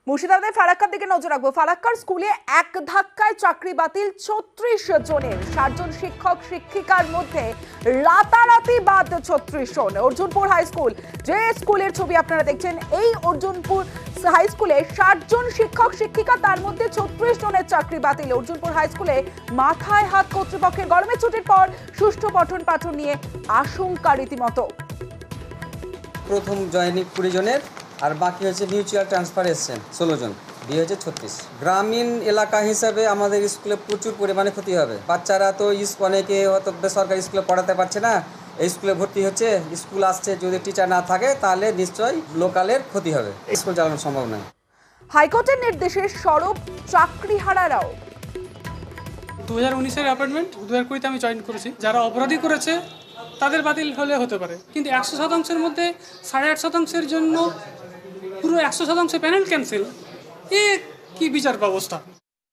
মুর্শিদাবাদের ফারাক্কার দিকে নজর রাখবো। ফারাক্কার স্কুলে এক ধাক্কায় চাকরি বাতিল ৩৬ জনের। ৬০ জন শিক্ষক শিক্ষিকার মধ্যে রাতারাতি বাদ ৩৬ জন। অর্জুনপুর হাই স্কুল, যে স্কুলের ছবি আপনারা দেখছেন, এই অর্জুনপুর হাই স্কুলে ৬০ জন শিক্ষক শিক্ষিকা, তার মধ্যে ৩৬ জনের চাকরি বাতিল। অর্জুনপুর হাই স্কুলে মাথায় হাত কর্তৃপক্ষের। গরমের ছুটির পর সুষ্ঠু পঠন পাঠন নিয়ে আশঙ্কা রীতিমতো। প্রথম জয়েনিং ২০ জনের, আর বাকি হচ্ছে মিউচুয়াল ট্রান্সফার এসছেন ১৬ জন, বিয়ে হচ্ছে ৩৬। গ্রামীণ এলাকা হিসাবে আমাদের স্কুলে প্রচুর পরিমাণে ক্ষতি হবে। বাচ্চারা তো অনেকে হয়তো বেসরকারি স্কুলে পড়াতে পারছে না, এই স্কুলে ভর্তি হচ্ছে, স্কুল আসছে, যদি টিচার না থাকে তাহলে নিশ্চয়ই লোকালের ক্ষতি হবে, স্কুল চালানো সম্ভব নয়। হাইকোর্টের নির্দেশে সরব চাকরিহারারাও। 2019-এর অ্যাপয়েন্টমেন্ট 2020-তে আমি জয়েন করেছি। যারা অপরাধী করেছে তাদের বাতিল হলে হতে পারে, কিন্তু 100%-এর মধ্যে 8.5%-এর জন্য পুরো 100% প্যানেল ক্যান্সেল। এ কি বিচার ব্যবস্থা?